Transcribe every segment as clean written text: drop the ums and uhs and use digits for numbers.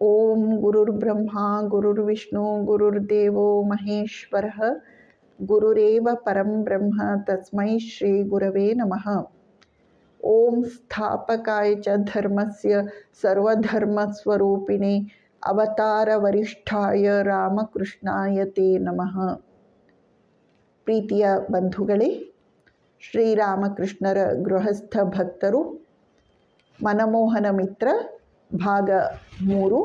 ಓಂ ಗುರುರ್ಬ್ರಹ್ಮ ಗುರುರ್ವಿಷ್ಣು ಗುರುರ್ದೇವೋ ಮಹೇಶ್ವರಃ ಗುರುರೇವ ಪರಂ ಬ್ರಹ್ಮ ತಸ್ಮೈ ಶ್ರೀ ಗುರವೇ ನಮಃ. ಓಂ ಸ್ಥಾಪಕಾಯ ಚ ಧರ್ಮಸ್ಯ ಸರ್ವಧರ್ಮಸ್ವರೂಪಿಣೆ ಅವತಾರ ವರಿಷ್ಠಾಯ ರಾಮಕೃಷ್ಣಾಯ ತೇ ನಮಃ. ಪ್ರೀತಿಯ ಬಂಧುಗಳೇ, ಶ್ರೀರಾಮಕೃಷ್ಣರ ಗೃಹಸ್ಥ ಭಕ್ತರು, ಮನಮೋಹನ ಮಿತ್ರ ಭಾಗ 3.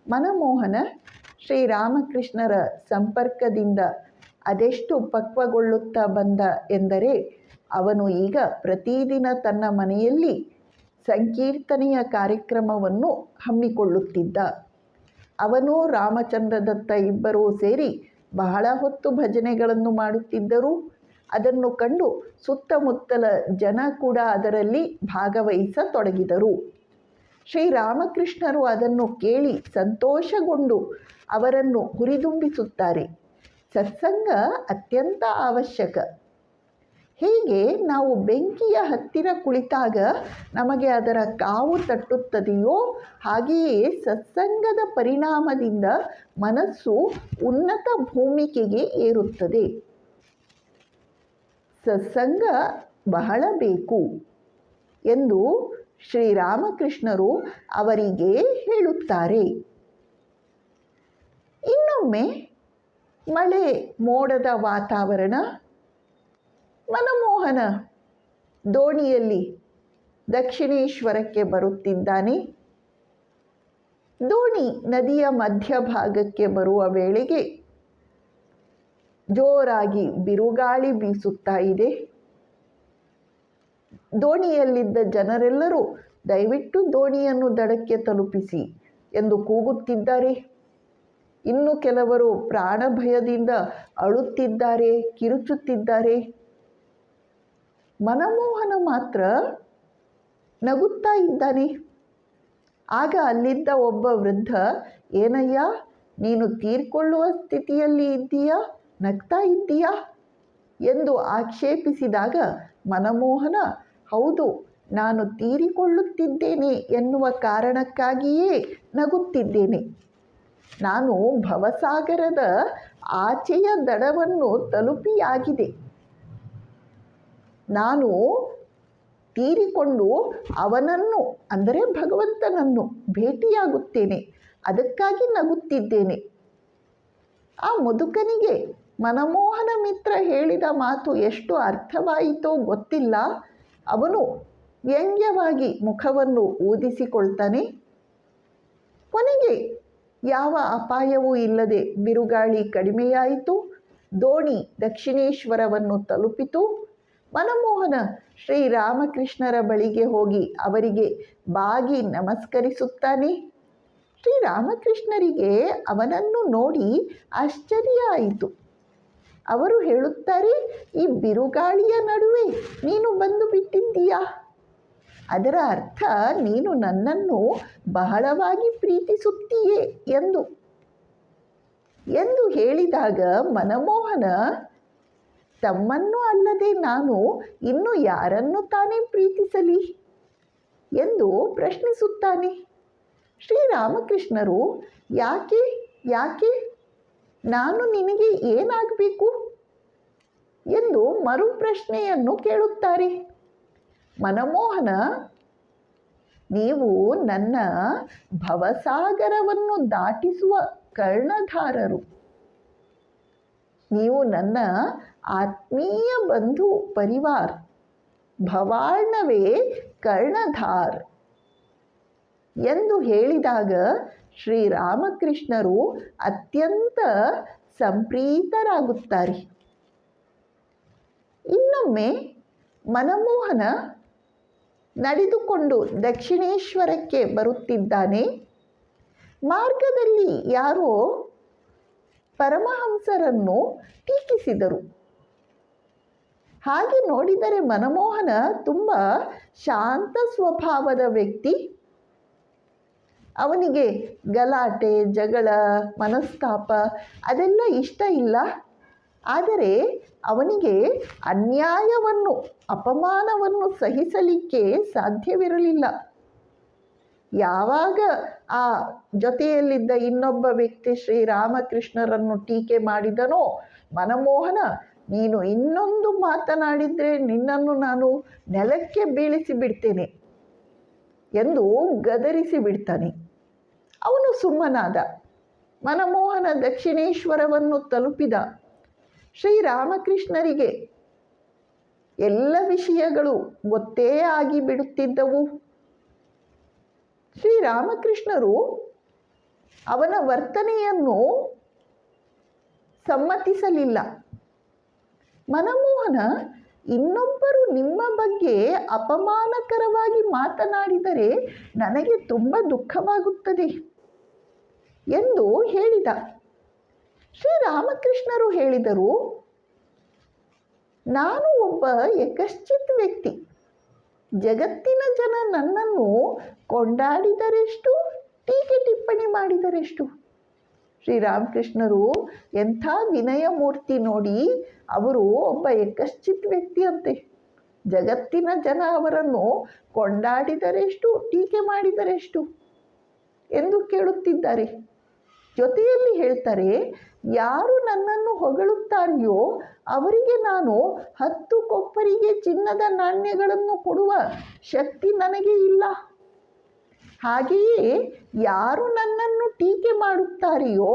ಮನಮೋಹನ ಶ್ರೀರಾಮಕೃಷ್ಣರ ಸಂಪರ್ಕದಿಂದ ಅದೆಷ್ಟು ಪಕ್ವಗೊಳ್ಳುತ್ತಾ ಬಂದ ಎಂದರೆ, ಅವನು ಈಗ ಪ್ರತಿದಿನ ತನ್ನ ಮನೆಯಲ್ಲಿ ಸಂಕೀರ್ತನೆಯ ಕಾರ್ಯಕ್ರಮವನ್ನು ಹಮ್ಮಿಕೊಳ್ಳುತ್ತಿದ್ದ. ಅವನು ರಾಮಚಂದ್ರದತ್ತ ಇಬ್ಬರೂ ಸೇರಿ ಬಹಳ ಹೊತ್ತು ಭಜನೆಗಳನ್ನು ಮಾಡುತ್ತಿದ್ದರು. ಅದನ್ನು ಕಂಡು ಸುತ್ತಮುತ್ತಲ ಜನ ಕೂಡ ಅದರಲ್ಲಿ ಭಾಗವಹಿಸತೊಡಗಿದರು. ಶ್ರೀರಾಮಕೃಷ್ಣರು ಅದನ್ನು ಕೇಳಿ ಸಂತೋಷಗೊಂಡು ಅವರನ್ನು ಹುರಿದುಂಬಿಸುತ್ತಾರೆ. ಸತ್ಸಂಗ ಅತ್ಯಂತ ಅವಶ್ಯಕ. ಹೇಗೆ ನಾವು ಬೆಂಕಿಯ ಹತ್ತಿರ ಕುಳಿತಾಗ ನಮಗೆ ಅದರ ಕಾವು ತಟ್ಟುತ್ತದೆಯೋ, ಹಾಗೆಯೇ ಸತ್ಸಂಗದ ಪರಿಣಾಮದಿಂದ ಮನಸ್ಸು ಉನ್ನತ ಭೂಮಿಕೆಗೆ ಏರುತ್ತದೆ. ಸತ್ಸಂಗ ಬಹಳ ಬೇಕು ಎಂದು ಶ್ರೀರಾಮಕೃಷ್ಣರು ಅವರಿಗೆ ಹೇಳುತ್ತಾರೆ. ಇನ್ನೊಮ್ಮೆ ಮಳೆ ಮೋಡದ ವಾತಾವರಣ. ಮನಮೋಹನ ದೋಣಿಯಲ್ಲಿ ದಕ್ಷಿಣೇಶ್ವರಕ್ಕೆ ಬರುತ್ತಿದ್ದಾನೆ. ದೋಣಿ ನದಿಯ ಮಧ್ಯಭಾಗಕ್ಕೆ ಬರುವ ವೇಳೆಗೆ ಜೋರಾಗಿ ಬಿರುಗಾಳಿ ಬೀಸುತ್ತಾ ಇದೆ. ದೋಣಿಯಲ್ಲಿದ್ದ ಜನರೆಲ್ಲರೂ ದಯವಿಟ್ಟು ದೋಣಿಯನ್ನು ದಡಕ್ಕೆ ತಲುಪಿಸಿ ಎಂದು ಕೂಗುತ್ತಿದ್ದಾರೆ. ಇನ್ನು ಕೆಲವರು ಪ್ರಾಣ ಭಯದಿಂದ ಅಳುತ್ತಿದ್ದಾರೆ, ಕಿರುಚುತ್ತಿದ್ದಾರೆ. ಮನಮೋಹನ ಮಾತ್ರ ನಗುತ್ತಾ ಇದ್ದಾನೆ. ಆಗ ಅಲ್ಲಿದ್ದ ಒಬ್ಬ ವೃದ್ಧ, ಏನಯ್ಯ, ನೀನು ತೀರ್ಕೊಳ್ಳುವ ಸ್ಥಿತಿಯಲ್ಲಿ ಇದ್ದೀಯಾ, ನಗ್ತಾ ಇದ್ದೀಯಾ ಎಂದು ಆಕ್ಷೇಪಿಸಿದಾಗ ಮನಮೋಹನ, ಹೌದು, ನಾನು ತೀರಿಕೊಳ್ಳುತ್ತಿದ್ದೇನೆ ಎನ್ನುವ ಕಾರಣಕ್ಕಾಗಿಯೇ ನಗುತ್ತಿದ್ದೇನೆ. ನಾನು ಭವಸಾಗರದ ಆಚೆಯ ದಡವನ್ನು ತಲುಪಿಯಾಗಿದೆ. ನಾನು ತೀರಿಕೊಂಡು ಅವನನ್ನು, ಅಂದರೆ ಭಗವಂತನನ್ನು ಭೇಟಿಯಾಗುತ್ತೇನೆ. ಅದಕ್ಕಾಗಿ ನಗುತ್ತಿದ್ದೇನೆ. ಆ ಮುದುಕನಿಗೆ ಮನಮೋಹನ ಮಿತ್ರ ಹೇಳಿದ ಮಾತು ಎಷ್ಟು ಅರ್ಥವಾಯಿತೋ ಗೊತ್ತಿಲ್ಲ. ಅವನು ವ್ಯಂಗ್ಯವಾಗಿ ಮುಖವನ್ನು ಊದಿಸಿಕೊಳ್ತಾನೆ. ಕೊನೆಗೆ ಯಾವ ಅಪಾಯವೂ ಇಲ್ಲದೆ ಬಿರುಗಾಳಿ ಕಡಿಮೆಯಾಯಿತು. ದೋಣಿ ದಕ್ಷಿಣೇಶ್ವರವನ್ನು ತಲುಪಿತು. ಮನಮೋಹನ ಶ್ರೀರಾಮಕೃಷ್ಣರ ಬಳಿಗೆ ಹೋಗಿ ಅವರಿಗೆ ಬಾಗಿ ನಮಸ್ಕರಿಸುತ್ತಾನೆ. ಶ್ರೀರಾಮಕೃಷ್ಣರಿಗೆ ಅವನನ್ನು ನೋಡಿ ಆಶ್ಚರ್ಯ ಆಯಿತು. ಅವರು ಹೇಳುತ್ತಾರೆ, ಈ ಬಿರುಗಾಳಿಯ ನಡುವೆ ನೀನು ಬಂದು ಬಿಟ್ಟಿದ್ದೀಯಾ? ಅದರ ಅರ್ಥ ನೀನು ನನ್ನನ್ನು ಬಹಳವಾಗಿ ಪ್ರೀತಿಸುತ್ತೀಯೇ ಎಂದು ಹೇಳಿದಾಗ ಮನಮೋಹನ ತಮ್ಮನ್ನು ಅಲ್ಲದೆ ನಾನು ಇನ್ನು ಯಾರನ್ನು ತಾನೇ ಪ್ರೀತಿಸಲಿ ಎಂದು ಪ್ರಶ್ನಿಸುತ್ತಾನೆ. ಶ್ರೀರಾಮಕೃಷ್ಣರು, ಯಾಕೆ ನಾನು ನಿನಗೆ ಏನಾಗಬೇಕು ಎಂದು ಮರು ಪ್ರಶ್ನೆಯನ್ನು ಕೇಳುತ್ತಾರೆ. ಮನಮೋಹನ, ನೀವು ನನ್ನ ಭವಸಾಗರವನ್ನು ದಾಟಿಸುವ ಕರ್ಣಧಾರರು. ನೀವು ನನ್ನ ಆತ್ಮೀಯ ಬಂಧು ಪರಿವಾರ, ಭವಾರ್ಣವೇ ಕರ್ಣಧಾರ್ ಎಂದು ಹೇಳಿದಾಗ ಶ್ರೀರಾಮಕೃಷ್ಣರು ಅತ್ಯಂತ ಸಂಪ್ರೀತರಾಗುತ್ತಾರೆ. ಇನ್ನೊಮ್ಮೆ ಮನಮೋಹನ ನಡೆದುಕೊಂಡು ದಕ್ಷಿಣೇಶ್ವರಕ್ಕೆ ಬರುತ್ತಿದ್ದಾನೆ. ಮಾರ್ಗದಲ್ಲಿ ಯಾರೋ ಪರಮಹಂಸರನ್ನು ಟೀಕಿಸಿದರು. ಹಾಗೆ ನೋಡಿದರೆ ಮನಮೋಹನ ತುಂಬ ಶಾಂತ ಸ್ವಭಾವದ ವ್ಯಕ್ತಿ. ಅವನಿಗೆ ಗಲಾಟೆ, ಜಗಳ, ಮನಸ್ತಾಪ ಅದೆಲ್ಲ ಇಷ್ಟ ಇಲ್ಲ. ಆದರೆ ಅವನಿಗೆ ಅನ್ಯಾಯವನ್ನು, ಅಪಮಾನವನ್ನು ಸಹಿಸಲಿಕ್ಕೆ ಸಾಧ್ಯವಿರಲಿಲ್ಲ. ಯಾವಾಗ ಆ ಜೊತೆಯಲ್ಲಿದ್ದ ಇನ್ನೊಬ್ಬ ವ್ಯಕ್ತಿ ಶ್ರೀರಾಮಕೃಷ್ಣರನ್ನು ಟೀಕೆ ಮಾಡಿದನೋ, ಮನಮೋಹನ ನೀನು ಇನ್ನೊಂದು ಮಾತನಾಡಿದರೆ ನಿನ್ನನ್ನು ನಾನು ನೆಲಕ್ಕೆ ಬೀಳಿಸಿ ಬಿಡ್ತೇನೆ ಎಂದು ಗದರಿಸಿ ಬಿಡ್ತಾನೆ. ಅವನು ಸುಮ್ಮನಾದ. ಮನಮೋಹನ ದಕ್ಷಿಣೇಶ್ವರವನ್ನು ತಲುಪಿದ. ಶ್ರೀರಾಮಕೃಷ್ಣರಿಗೆ ಎಲ್ಲ ವಿಷಯಗಳು ಗೊತ್ತೇ ಆಗಿಬಿಡುತ್ತಿದ್ದವು. ಶ್ರೀರಾಮಕೃಷ್ಣರು ಅವನ ವರ್ತನೆಯನ್ನು ಸಮ್ಮತಿಸಲಿಲ್ಲ. ಮನಮೋಹನ, ಇನ್ನೊಬ್ಬರು ನಿಮ್ಮ ಬಗ್ಗೆ ಅಪಮಾನಕರವಾಗಿ ಮಾತನಾಡಿದರೆ ನನಗೆ ತುಂಬ ದುಃಖವಾಗುತ್ತದೆ ಎಂದು ಹೇಳಿದ. ಶ್ರೀರಾಮಕೃಷ್ಣರು ಹೇಳಿದರು, ನಾನು ಒಬ್ಬ ಯಕಶ್ಚಿತ್ ವ್ಯಕ್ತಿ. ಜಗತ್ತಿನ ಜನ ನನ್ನನ್ನು ಕೊಂಡಾಡಿದರೆಷ್ಟು, ಟೀಕೆ ಟಿಪ್ಪಣಿ ಮಾಡಿದರೆಷ್ಟು. ಶ್ರೀರಾಮಕೃಷ್ಣರು ಎಂಥ ವಿನಯ ಮೂರ್ತಿ ನೋಡಿ. ಅವರು ಒಬ್ಬ ಯಕಶ್ಚಿತ್ ವ್ಯಕ್ತಿ ಅಂತೆ. ಜಗತ್ತಿನ ಜನ ಅವರನ್ನು ಕೊಂಡಾಡಿದರೆಷ್ಟು, ಟೀಕೆ ಮಾಡಿದರೆಷ್ಟು ಎಂದು ಕೇಳುತ್ತಿದ್ದಾರೆ. ಜೊತೆಯಲ್ಲಿ ಹೇಳ್ತಾರೆ, ಯಾರು ನನ್ನನ್ನು ಹೊಗಳುತ್ತಾರೆಯೋ ಅವರಿಗೆ ನಾನು 10 ಕೊಪ್ಪರಿಗೆ ಚಿನ್ನದ ನಾಣ್ಯಗಳನ್ನು ಕೊಡುವ ಶಕ್ತಿ ನನಗೆ ಇಲ್ಲ. ಹಾಗೆಯೇ ಯಾರು ನನ್ನನ್ನು ಟೀಕೆ ಮಾಡುತ್ತಾರೆಯೋ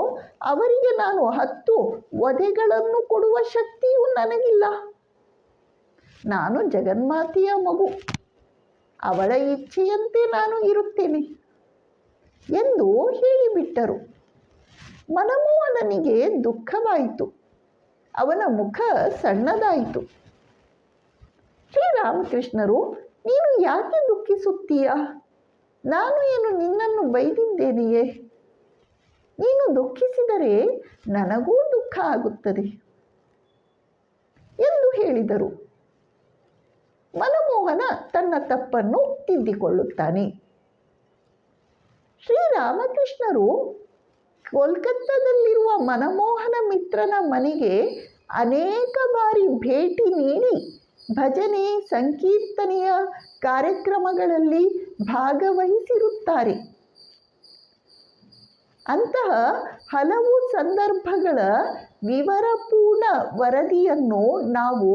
ಅವರಿಗೆ ನಾನು 10 ವಧೆಗಳನ್ನು ಕೊಡುವ ಶಕ್ತಿಯೂ ನನಗಿಲ್ಲ. ನಾನು ಜಗನ್ಮಾತೆಯ ಮಗು, ಅವಳ ಇಚ್ಛೆಯಂತೆ ನಾನು ಇರುತ್ತೇನೆ ಎಂದು ಹೇಳಿಬಿಟ್ಟರು. ಮನಮೋಹನನಿಗೆ ದುಃಖವಾಯಿತು. ಅವನ ಮುಖ ಸಣ್ಣದಾಯಿತು. ಶ್ರೀರಾಮಕೃಷ್ಣರು, ನೀನು ಯಾಕೆ ದುಃಖಿಸುತ್ತೀಯ? ನಾನು ಏನು ನಿನ್ನನ್ನು ಬೈದಿದ್ದೇನೆಯೇ? ನೀನು ದುಃಖಿಸಿದರೆ ನನಗೂ ದುಃಖ ಆಗುತ್ತದೆ ಎಂದು ಹೇಳಿದರು. ಮನಮೋಹನ ತನ್ನ ತಪ್ಪನ್ನು ತಿದ್ದಿಕೊಳ್ಳುತ್ತಾನೆ. ಶ್ರೀರಾಮಕೃಷ್ಣರು ಕೋಲ್ಕತ್ತಾದಲ್ಲಿರುವ ಮನಮೋಹನ ಮಿತ್ರನ ಮನೆಗೆ ಅನೇಕ ಬಾರಿ ಭೇಟಿ ನೀಡಿ ಭಜನೆ, ಸಂಕೀರ್ತನೆಯ ಕಾರ್ಯಕ್ರಮಗಳಲ್ಲಿ ಭಾಗವಹಿಸಿರುತ್ತಾರೆ. ಅಂತಹ ಹಲವು ಸಂದರ್ಭಗಳ ವಿವರಪೂರ್ಣ ವರದಿಯನ್ನು ನಾವು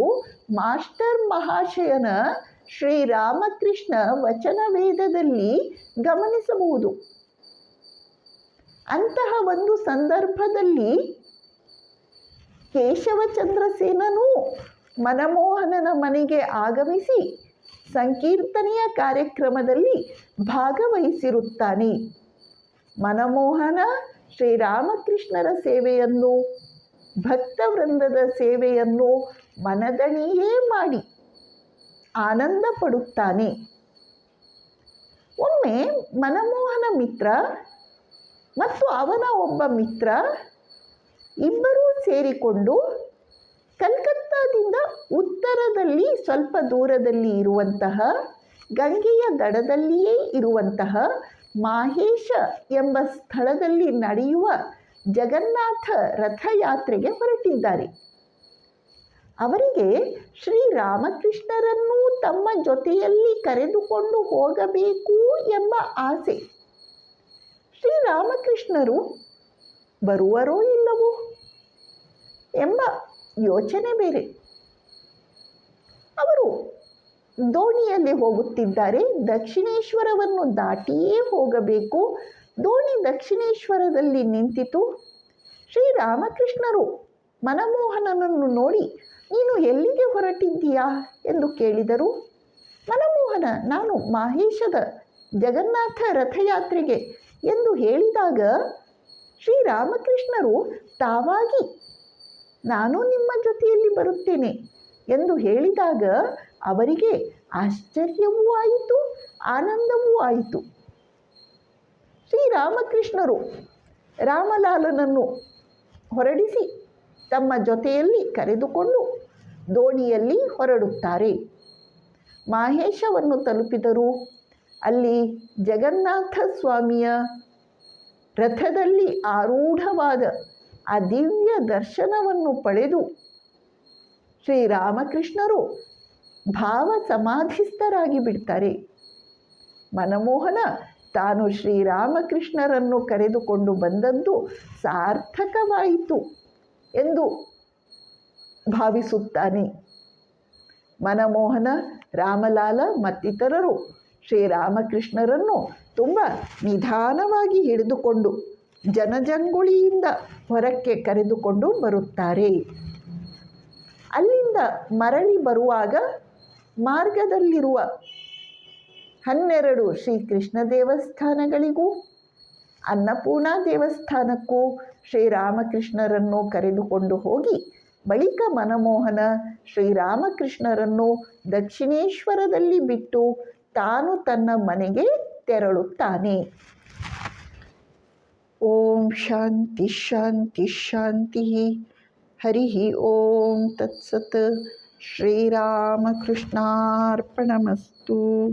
ಮಾಸ್ಟರ್ ಮಹಾಶಯನ ಶ್ರೀರಾಮಕೃಷ್ಣ ವಚನವೇದದಲ್ಲಿ ಗಮನಿಸಬಹುದು. ಅಂತಹ ಒಂದು ಸಂದರ್ಭದಲ್ಲಿ ಕೇಶವಚಂದ್ರಸೇನನೂ ಮನಮೋಹನನ ಮನೆಗೆ ಆಗಮಿಸಿ ಸಂಕೀರ್ತನೆಯ ಕಾರ್ಯಕ್ರಮದಲ್ಲಿ ಭಾಗವಹಿಸಿರುತ್ತಾನೆ. ಮನಮೋಹನ ಶ್ರೀರಾಮಕೃಷ್ಣರ ಸೇವೆಯನ್ನು, ಭಕ್ತವೃಂದದ ಸೇವೆಯನ್ನು ಮನದಣಿಯೇ ಮಾಡಿ ಆನಂದ ಪಡುತ್ತಾನೆ. ಒಮ್ಮೆ ಮನಮೋಹನ ಮಿತ್ರ ಮತ್ತು ಅವನ ಒಬ್ಬ ಮಿತ್ರ ಇಬ್ಬರೂ ಸೇರಿಕೊಂಡು ಕಲ್ಕತ್ತಾದಿಂದ ಉತ್ತರದಲ್ಲಿ ಸ್ವಲ್ಪ ದೂರದಲ್ಲಿ ಇರುವಂತಹ, ಗಂಗೆಯ ದಡದಲ್ಲಿಯೇ ಇರುವಂತಹ ಮಾಹೇಶ ಎಂಬ ಸ್ಥಳದಲ್ಲಿ ನಡೆಯುವ ಜಗನ್ನಾಥ ರಥಯಾತ್ರೆಗೆ ಹೊರಟಿದ್ದಾರೆ. ಅವರಿಗೆ ಶ್ರೀರಾಮಕೃಷ್ಣರನ್ನೂ ತಮ್ಮ ಜೊತೆಯಲ್ಲಿ ಕರೆದುಕೊಂಡು ಹೋಗಬೇಕು ಎಂಬ ಆಸೆ. ಶ್ರೀರಾಮಕೃಷ್ಣರು ಬರುವರೋ ಇಲ್ಲವೋ ಎಂಬ ಯೋಚನೆ ಬೇರೆ. ಅವರು ದೋಣಿಯಲ್ಲಿ ಹೋಗುತ್ತಿದ್ದಾರೆ. ದಕ್ಷಿಣೇಶ್ವರವನ್ನು ದಾಟಿಯೇ ಹೋಗಬೇಕು. ದೋಣಿ ದಕ್ಷಿಣೇಶ್ವರದಲ್ಲಿ ನಿಂತಿತು. ಶ್ರೀರಾಮಕೃಷ್ಣರು ಮನಮೋಹನನನ್ನು ನೋಡಿ, ನೀನು ಎಲ್ಲಿಗೆ ಹೊರಟಿದ್ದೀಯಾ ಎಂದು ಕೇಳಿದರು. ಮನಮೋಹನ, ನಾನು ಮಾಹೇಶದ ಜಗನ್ನಾಥ ರಥಯಾತ್ರೆಗೆ ಎಂದು ಹೇಳಿದಾಗ ಶ್ರೀರಾಮಕೃಷ್ಣರು ತಾವಾಗಿ ನಾನು ನಿಮ್ಮ ಜೊತೆಯಲ್ಲಿ ಬರುತ್ತೇನೆ ಎಂದು ಹೇಳಿದಾಗ ಅವರಿಗೆ ಆಶ್ಚರ್ಯವೂ ಆಯಿತು, ಆನಂದವೂ ಆಯಿತು. ಶ್ರೀರಾಮಕೃಷ್ಣರು ರಾಮಲಾಲನನ್ನು ಹೊರಡಿಸಿ ತಮ್ಮ ಜೊತೆಯಲ್ಲಿ ಕರೆದುಕೊಂಡು ದೋಣಿಯಲ್ಲಿ ಹೊರಡುತ್ತಾರೆ. ಮಾಹೇಶವನ್ನು ತಲುಪಿದರು. ಅಲ್ಲಿ ಜಗನ್ನಾಥ ಸ್ವಾಮಿಯ ರಥದಲ್ಲಿ ಆರೂಢವಾದ ಆ ದಿವ್ಯ ದರ್ಶನವನ್ನು ಪಡೆದು ಶ್ರೀರಾಮಕೃಷ್ಣರು ಭಾವ ಸಮಾಧಿಸ್ಥರಾಗಿ ಬಿಡ್ತಾರೆ. ಮನಮೋಹನ ತಾನು ಶ್ರೀರಾಮಕೃಷ್ಣರನ್ನು ಕರೆದುಕೊಂಡು ಬಂದದ್ದು ಸಾರ್ಥಕವಾಯಿತು ಎಂದು ಭಾವಿಸುತ್ತಾನೆ. ಮನಮೋಹನ, ರಾಮಲಾಲ ಮತ್ತಿತರರು ಶ್ರೀರಾಮಕೃಷ್ಣರನ್ನು ತುಂಬ ನಿಧಾನವಾಗಿ ಹಿಡಿದುಕೊಂಡು ಜನಜಂಗುಳಿಯಿಂದ ಹೊರಕ್ಕೆ ಕರೆದುಕೊಂಡು ಬರುತ್ತಾರೆ. ಅಲ್ಲಿಂದ ಮರಳಿ ಬರುವಾಗ ಮಾರ್ಗದಲ್ಲಿರುವ 12 ಶ್ರೀಕೃಷ್ಣ ದೇವಸ್ಥಾನಗಳಿಗೂ ಅನ್ನಪೂರ್ಣ ದೇವಸ್ಥಾನಕ್ಕೂ ಶ್ರೀರಾಮಕೃಷ್ಣರನ್ನು ಕರೆದುಕೊಂಡು ಹೋಗಿ ಬಳಿಕ ಮನಮೋಹನ ಶ್ರೀರಾಮಕೃಷ್ಣರನ್ನು ದಕ್ಷಿಣೇಶ್ವರದಲ್ಲಿ ಬಿಟ್ಟು ತಾನು ತನ್ನ ಮನೆಗೆ ತೆರಳುತ್ತಾನೆ. ಓಂ ಶಾಂತಿ ಶಾಂತಿ ಶಾಂತಿ. ಹರಿ ಓಂ ತತ್ಸತ್. ಶ್ರೀರಾಮಕೃಷ್ಣಾರ್ಪಣಮಸ್ತು.